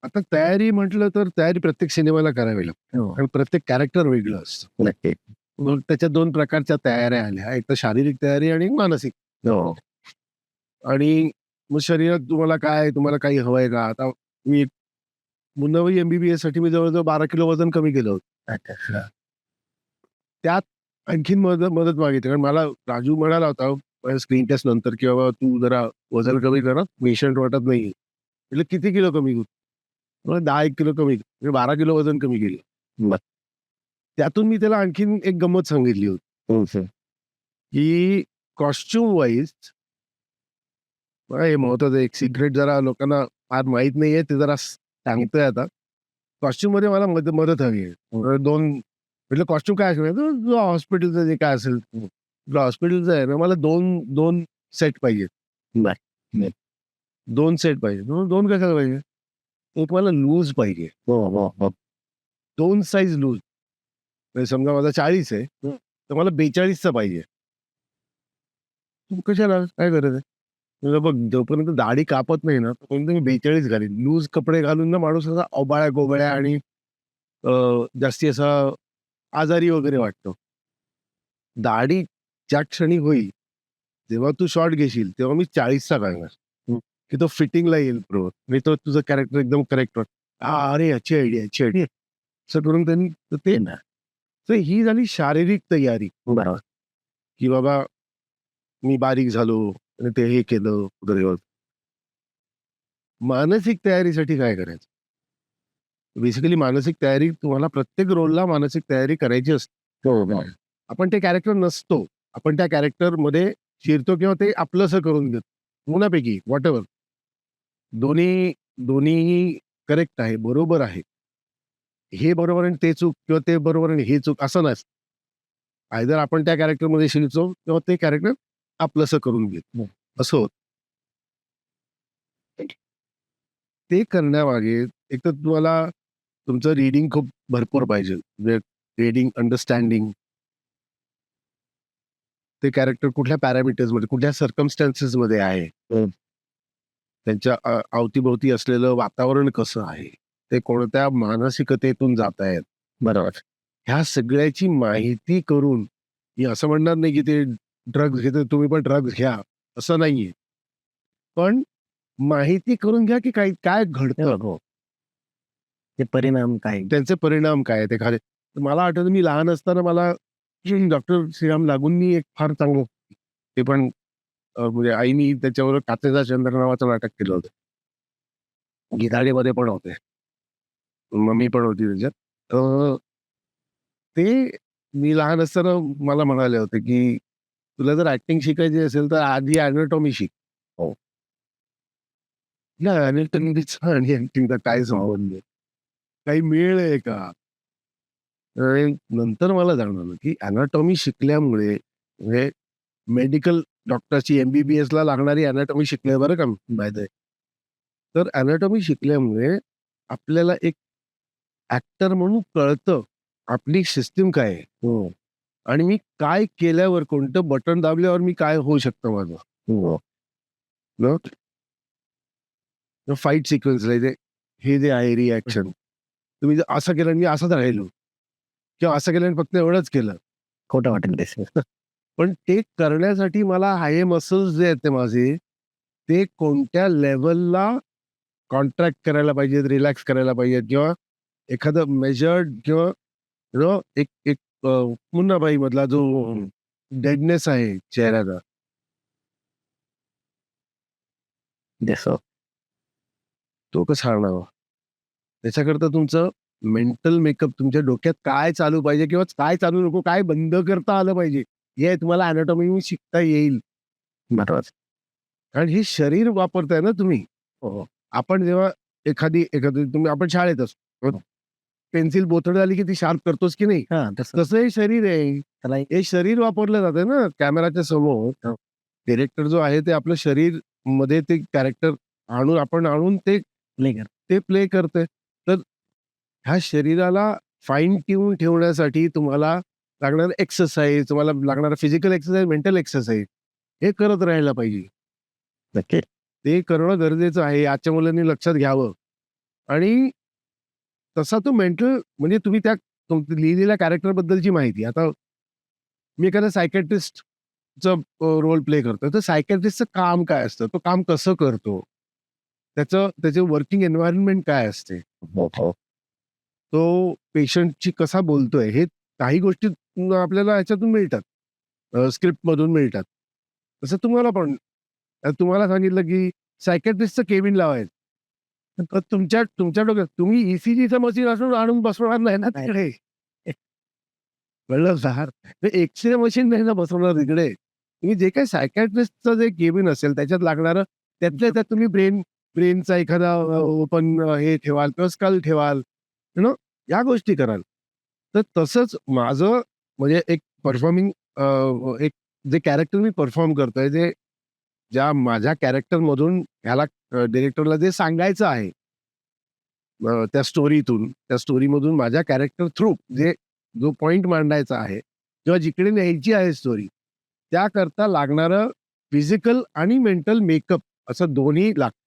आता तयारी म्हटलं तर तयारी प्रत्येक सिनेमाला करावी लागते हो. आणि प्रत्येक कॅरेक्टर वेगळं असतं. नक्की. मग त्याच्या 2 प्रकारच्या तयाऱ्या आल्या. एक तर शारीरिक तयारी आणि एक मानसिक. हो. आणि मग शरीरात तुम्हाला काही हवंय का? आता मी मुन्नाभाई एम-बी-बी-एससाठी मी जवळ-जवळ 12 किलो वजन कमी केलं होतं. अच्छा. त्यात आणखीन मदत मदत मागितली. कारण मला राजू म्हणाला होता स्क्रीन टेस्ट नंतर, की "बाबा तू जरा वजन कमी कर हां, पेशंट वाटत नाहीये." म्हटलं, "किती किलो कमी करू?" म्हणाला, "10-1 किलो कमी." मी 12 किलो वजन कमी केलं. बरं. त्यातून मी त्याला आणखीन एक गंमत सांगितली होती, हो, सर. की कॉस्ट्यूम वाईज हे महत्वाचं एक सिक्रेट जरा लोकांना फार माहीत नाहीये, ते जरा सांगतोय आता. कॉस्ट्यूममध्ये मला मदत हवी आहे. 2 म्हटलं, "कॉस्ट्यूम काय असेल?" "तुझं हॉस्पिटलचं जे काय असेल." म्हटलं, "हॉस्पिटलचं आहे ना, मला 2 सेट पाहिजेत." बरं. 2 सेट पाहिजे. 2 कशाला पाहिजे? एक मला लूज पाहिजे. हो, हो, हो. 2 साइज लूज. म्हणजे समजा माझा 40 आहे, तर मला 42 चा पाहिजे. तू कशाला? काय गरज आहे? म्हणलं, "बघ, जोपर्यंत दाढी कापत नाही ना, तोपर्यंत मी 42 घालीन. लूज कपडे घालून ना माणूस असा ओबाळ्या-गोबळ्या आणि अ, जास्ती असा आजारी वगैरे वाटतो. दाढी ज्या क्षणी होईल, जेव्हा तू शॉट घेशील, तेव्हा मी 40 चा घालणार. की तो फिटिंगला येईल बरोबर. आणि तो तुझं कॅरेक्टर एकदम करेक्ट वाटतं. अरे याची आयडिया, याची आयडिया. असं करून त्यांनी तर ते ना. तर ही झाली शारीरिक तयारी, बरोबर. की बाबा मी बारीक झालो आणि ते हे केलं वगैरे वगैरे. मानसिक तयारीसाठी काय करायचं? बेसिकली मानसिक तयारी तुम्हाला प्रत्येक रोलला मानसिक तयारी करायची असते. हो, हो. आपण ते कॅरेक्टर नसतो. आपण त्या कॅरेक्टरमध्ये शिरतो किंवा ते आपलंसं करून घेतो. दोन्हीपैकी व्हॉटएव्हर. दोन्ही दोन्हीही करेक्ट आहे, बरोबर आहे. हे बरोबर आणि ते चूक किंवा ते बरोबर आणि हे चूक असं नसतं. आयदर आपण त्या कॅरेक्टरमध्ये शिरतो किंवा ते कॅरेक्टर आपलंसं करून घेतो. असं होतं. ते करण्यामागे एक तर तुम्हाला तुमचं रीडिंग खूप भरपूर पाहिजे. म्हणजे रीडिंग, अंडरस्टँडिंग ते कॅरेक्टर कुठल्या पॅरामीटर्समध्ये, कुठल्या सर्कमस्टॅन्सेसमध्ये आहे. त्यांच्या अवती-भोवती असलेलं वातावरण कसं आहे? ते कोणत्या मानसिकतेतून जातायत? बरोबर. ह्या सगळ्याची माहिती करून, मी असं म्हणणार नाही, की ते ड्रग्ज घेतात तुम्ही पण ड्रग्ज घ्या, असं नाहीये. पण माहिती करून घ्या, की काय काय घडतं? हो. ते परिणाम काय? त्यांचे परिणाम काय आहेत एखादे. तर मला आठवतं मी लहान असताना मला डॉक्टर श्रीराम लागूंनी एक फार चांगलं ते पण म्हणजे आईनी त्याच्यावर काचेचा चंद्र नावाचं नाटक केलं होतं. गीताडीमध्ये पण होते. मम्मी पण होती त्याच्यात. ते मी लहान असताना मला म्हणाले होते, की "तुला जर ॲक्टिंग शिकायची असेल तर आधी एनाटॉमी शिक." हो. म्हटलं एनाटॉमीचा आणि ॲक्टिंगचा काय संबंध आहे? काही मेळ आहे का? आणि नंतर मला जाणवलं, की एनाटॉमी शिकल्यामुळे म्हणजे मेडिकल डॉक्टरची एम-बी-बी-एसला लागणारी एनाटॉमी शिकली बरं का बाय द वे. तर एनाटॉमी शिकल्यामुळे आपल्याला एक ॲक्टर म्हणून कळतं, आपली सिस्टम काय आहे? हो. आणि मी काय केल्यावर, कोणतं बटन दाबल्यावर मी काय होऊ शकतं माझं? हो. ना? फाईट सिक्वेन्सला हे जे आहे रिएक्शन. तुम्ही जर असं केलं आणि मी असंच राहिलो किंवा असं केलं आणि फक्त एवढंच केलं. खोटं वाटेल ते. पण ते करण्यासाठी मला हाय मसल्स जे आहेत ते माझे, ते कोणत्या लेव्हलला कॉन्ट्रॅक्ट करायला पाहिजेत, रिलॅक्स करायला पाहिजेत किंवा एखादं मेजर्ड किंवा एक एक मुन्नाभाई मधला जो डेडनेस आहे चेहऱ्याचा, जसं तो कसा आणावा? त्याच्याकरता तुमचं मेंटल मेकअप तुमच्या डोक्यात काय चालू पाहिजे किंवा काय चालू नको, काय बंद करता आलं पाहिजे, हे तुम्हाला एनाटॉमी शिकता येईल. बरोबर. कारण हे शरीर वापरताय ना तुम्ही. हो. आपण जेव्हा एखादी आपण शाळेत असतो. पेन्सिल बोथड झाली की ती शार्प करतोस की नाही? हां, तसं तसं हे शरीर आहे. त्याला हे शरीर वापरलं जातं ना कॅमेराच्या समोर. हो. डिरेक्टर जो आहे ते आपलं शरीर मध्ये ते कॅरेक्टर आणून ते प्ले कर. ते प्ले करतंय. तर ह्या शरीराला फाईन ट्यून ठेवण्यासाठी तुम्हाला लागणारं एक्सरसाइज, तुम्हाला लागणारा फिजिकल एक्सरसाइज, मेंटल एक्सरसाइज हे करत राहायला पाहिजे. नक्की. ते करणं गरजेचं आहे. आजच्या मुलांनी लक्षात घ्यावं. आणि तसा तो मेंटल म्हणजे तुम्ही त्या लिहिलेल्या कॅरेक्टर बद्दलची माहिती आता मी एखाद्या सायकॅट्रिस्टचं रोल प्ले करतोय तर सायकॅट्रिस्टचं काम काय असतं तो काम कसं करतो त्याचे वर्किंग एन्व्हायरमेंट काय असते हो हो तो पेशंटची कसा बोलतोय हे काही गोष्टी आपल्याला ह्याच्यातून मिळतात स्क्रिप्टमधून मिळतात तसं तुम्हाला पण तुम्हाला सांगितलं की सायकॅट्रिस्टचं केबिन लावायचं तर तुमच्या तुमच्या डोक्यात तुम्ही ईसीजीचं मशीन असून आणून बसवणार नाही ना तिकडे कळलं सर एक्सरे मशीन नाही ना बसवणार तिकडे तुम्ही जे काही सायकॅट्रिस्टचं जे केबिन असेल त्याच्यात लागणारं त्यातल्या त्यात तुम्ही ब्रेनचा एखादा ओपन हे ठेवाल किंवा स्कल ठेवाल नो या गोष्टी कराल तर तसंच माझं म्हणजे एक परफॉर्मिंग एक जे कॅरेक्टर मी परफॉर्म करतोय जे ज्या माझ्या कॅरेक्टरमधून ह्याला डिरेक्टरला जे सांगायचं आहे त्या स्टोरीमधून माझ्या कॅरेक्टर थ्रू जे जो पॉइंट मांडायचा आहे किंवा जिकडे न्यायची आहे स्टोरी त्याकरता लागणारं फिजिकल आणि मेंटल मेकअप असं दोन्ही लागतं